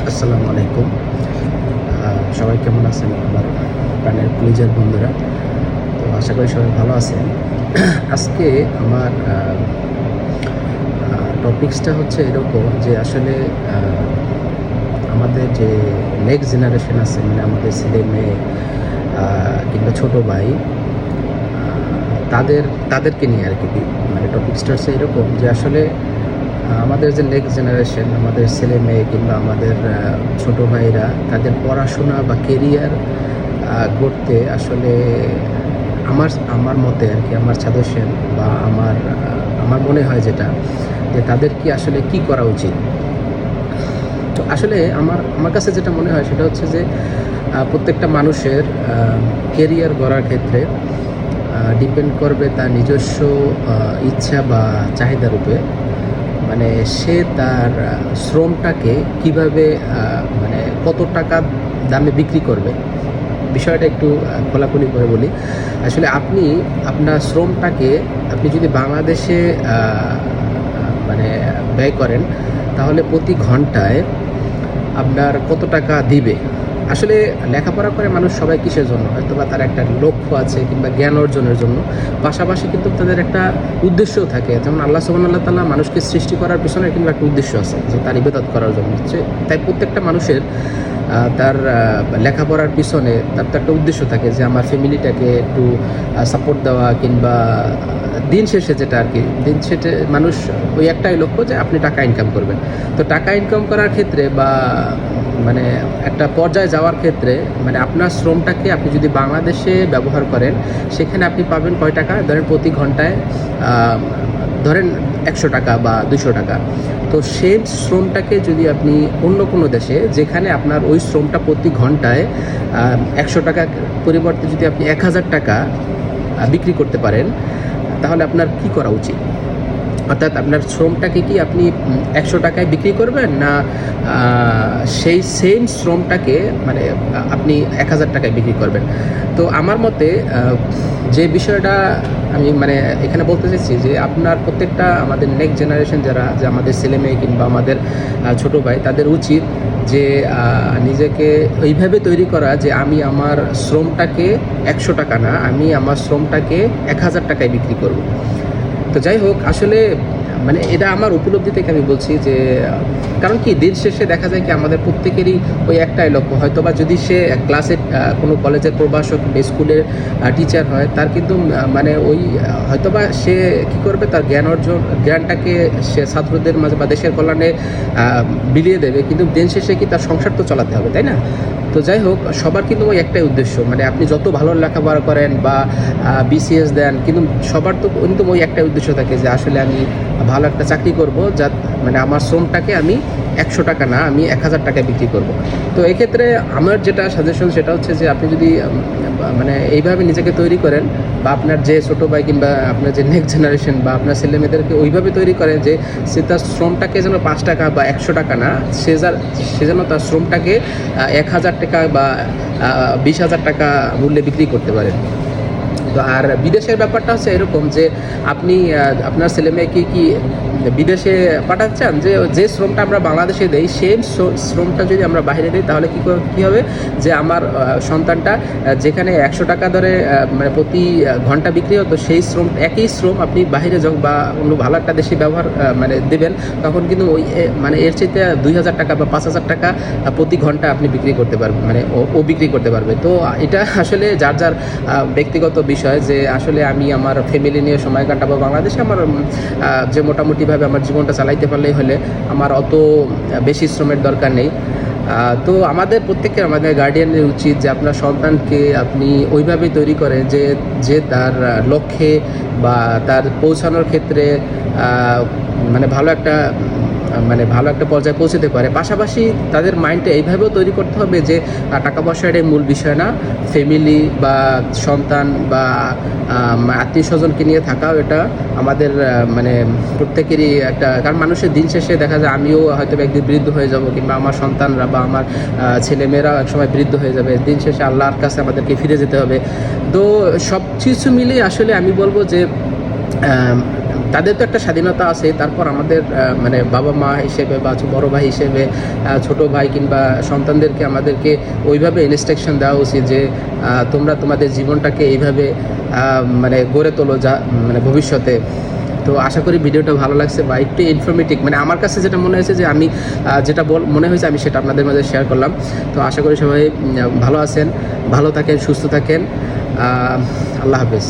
আসসালামু আলাইকুম। সবাই কেমন আছেন আমার প্রাণের কলিজার বন্ধুরা? তো আশা করি সবাই ভালো আছেন। আজকে আমার টপিকসটা হচ্ছে এরকম যে আসলে আমাদের যে নেক্সট জেনারেশন আছে, মানে আমাদের ছেলে মেয়ে কিংবা ছোটো ভাই, তাদেরকে নিয়ে আর কি। মানে টপিকসটা হচ্ছে এরকম যে আসলে আমাদের যে নেক্সট জেনারেশন, আমাদের ছেলে মেয়ে কিংবা আমাদের ছোটো ভাইরা, তাদের পড়াশোনা বা কেরিয়ার গড়তে আসলে আমার মতে আর কি, আমার সাজেশন বা আমার মনে হয় যেটা, যে তাদের কি আসলে কি করা উচিত। তো আসলে আমার কাছে যেটা মনে হয় সেটা হচ্ছে যে প্রত্যেকটা মানুষের কেরিয়ার গড়ার ক্ষেত্রে ডিপেন্ড করবে তার নিজস্ব ইচ্ছা বা চাহিদার উপরে। মানে সে তার শ্রমটাকে কিভাবে মানে কত টাকা দামে বিক্রি করবে, বিষয়টা একটু খোলাখুলি করে বলি। আসলে আপনি আপনার শ্রমটাকে আপনি যদি বাংলাদেশে মানে ব্যয় করেন, তাহলে প্রতি ঘন্টায় আপনার কত টাকা দিবে। আসলে লেখাপড়া করে মানুষ সবাই কিসের জন্য? হয়তো বা তার একটা লক্ষ্য আছে কিংবা জ্ঞান অর্জনের জন্য, পাশাপাশি কিন্তু তাদের একটা উদ্দেশ্যও থাকে। যেমন আল্লাহ সুবহানাহু ওয়া তাআলা মানুষকে সৃষ্টি করার পিছনে কিন্তু একটা উদ্দেশ্য আছে, যে তার ইবাদত করার জন্য হচ্ছে। তাই প্রত্যেকটা মানুষের তার লেখাপড়ার পিছনে তার তো একটা উদ্দেশ্য থাকে, যে আমার ফ্যামিলিটাকে একটু সাপোর্ট দেওয়া, কিংবা দিন শেষে যেটা আর কি, দিন শেষে মানুষ ওই একটাই লক্ষ্য যে আপনি টাকা ইনকাম করবেন। তো টাকা ইনকাম করার ক্ষেত্রে বা মানে একটা পর্যায়ে যাওয়ার ক্ষেত্রে, মানে আপনার শ্রমটাকে আপনি যদি বাংলাদেশে ব্যবহার করেন, সেখানে আপনি পাবেন কয় টাকা? ধরেন প্রতি ঘন্টায় ধরেন 100 টাকা বা 200 টাকা। তো সেই শ্রমটাকে যদি আপনি অন্য কোনো দেশে, যেখানে আপনার ওই শ্রমটা প্রতি ঘন্টায় 100 টাকার পরিবর্তে যদি আপনি 1000 টাকা বিক্রি করতে পারেন, তাহলে আপনার কি করা উচিত? অর্থাৎ আপনার শ্রমটাকে কি আপনি 100 টাকায় বিক্রি করবেন, না সেই সেম শ্রমটাকে মানে আপনি 1000 টাকায় বিক্রি করবেন? তো আমার মতে যে বিষয়টা আমি মানে এখানে বলতে চাইছি, যে আপনার প্রত্যেকটা আমাদের নেক্সট জেনারেশন যারা, যে আমাদের ছেলে মেয়ে কিংবা আমাদের ছোটো ভাই, তাদের উচিত যে নিজেকে ওইভাবে তৈরি করা যে আমি আমার শ্রমটাকে 100 টাকা না, আমি আমার শ্রমটাকে 1000 টাকায় বিক্রি করব। তো যাই হোক, আসলে মানে এটা আমার উপলব্ধি থেকে আমি বলছি যে, কারণ কি, দিন শেষে দেখা যায় কি আমাদের প্রত্যেকেরই ওই একটাই লক্ষ্য। হয়তো বা যদি সে ক্লাসে কোনো কলেজের প্রভাষক বা স্কুলের টিচার হয়, তার কিন্তু মানে ওই হয়তো বা সে কী করবে, তার জ্ঞানটাকে সে ছাত্রদের মাঝে বা দেশের কল্যাণে বিলিয়ে দেবে, কিন্তু দিন শেষে কি তার সংসার তো চালাতে হবে, তাই না? তো যাই হোক, সবার কিন্তু ওই একটাই উদ্দেশ্য, মানে আপনি যত ভালো লেখাপড়া করেন বা বিসিএস দেন, কিন্তু সবার তো কিন্তু ওই একটাই উদ্দেশ্য থাকে, যে আসলে আমি ভালো একটা চাকরি করব, যা মানে আমার শ্রমটাকে আমি 100 টাকা না, আমি 1000 টাকায় বিক্রি করব। তো এক্ষেত্রে আমার যেটা সাজেশন সেটা হচ্ছে যে আপনি যদি মানে এইভাবে নিজেকে তৈরি করেন, বা আপনার যে ছোটো ভাই কিংবা আপনার যে নেক্সট জেনারেশন বা আপনার ছেলেমেয়েদেরকে ওইভাবে তৈরি করেন যে সে তার শ্রমটাকে যেন 5 টাকা বা 100 টাকা না, সে যেন তার শ্রমটাকে 1000 টাকা বা 20,000 টাকা মূল্যে বিক্রি করতে পারে। তো আর বিদেশের ব্যাপারটা হচ্ছে এরকম যে আপনি আপনার ছেলেমেয়েকে কি বিদেশে পাঠাতে চান? যে শ্রমটা আমরা বাংলাদেশে দেই, সেম শ্রমটা যদি আমরা বাইরে দিই, তাহলে কী হবে, যে আমার সন্তানটা যেখানে 100 টাকা ধরে মানে প্রতি ঘন্টা বিক্রি হতো, সেই একই শ্রম আপনি বাইরে যাও বা অন্য ভালো একটা দেশে ব্যবহার মানে দেবেন, তখন কিন্তু ওই মানে এর চাইতে 2000 টাকা বা 5000 টাকা প্রতি ঘন্টা আপনি বিক্রি করতে পারবেন, মানে ও বিক্রি করতে পারবে। তো এটা আসলে যার যার ব্যক্তিগত বিষয়, যে আসলে আমি আমার ফ্যামিলি নিয়ে সময় কাটাবো বাংলাদেশে, আমার যে মোটামুটিভাবে আমার জীবনটা চালাইতে পারলেই হলে, আমার অত বেশি শ্রমের দরকার নেই। তো আমাদের প্রত্যেকের, আমাদের গার্ডিয়ানের উচিত যে আপনার সন্তানকে আপনি ওইভাবেই তৈরি করেন যে তার লক্ষ্যে বা তার পৌঁছানোর ক্ষেত্রে মানে ভালো একটা পর্যায়ে পৌঁছতে পারে। পাশাপাশি তাদের মাইন্ডটা এইভাবেও তৈরি করতে হবে যে টাকা পয়সা এটাই মূল বিষয় না, ফ্যামিলি বা সন্তান বা আত্মীয় স্বজনকে নিয়ে থাকাও এটা আমাদের মানে প্রত্যেকেরই একটা। কারণ মানুষের দিন শেষে দেখা যায় আমিও হয়তো একদিন বৃদ্ধ হয়ে যাব, কিংবা আমার সন্তানরা বা আমার ছেলেমেয়েরা একসময় বৃদ্ধ হয়ে যাবে। দিন শেষে আল্লাহর কাছে আমাদেরকে ফিরে যেতে হবে। তো সব কিছু মিলিয়ে আসলে আমি বলবো যে তাদের তো একটা স্বাধীনতা আছে, তারপর আমাদের মানে বাবা মা হিসেবে বা বড় ভাই হিসেবে ছোট ভাই কিংবা সন্তানদেরকে আমাদেরকে ওইভাবে ইনস্ট্রাকশন দেওয়া উচিত যে তোমরা তোমাদের জীবনটাকে এইভাবে মানে গড়ে তোলো যা মানে ভবিষ্যতে। তো আশা করি ভিডিওটা ভালো লাগছে বা একটু ইনফরমেটিভ, মানে আমার কাছে যেটা মনে হয়েছে যে আমি যেটা মনে হয়েছে আমি সেটা আপনাদের মাঝে শেয়ার করলাম। তো আশা করি সবাই ভালো আছেন, ভালো থাকেন, সুস্থ থাকেন। আল্লাহ হাফেজ।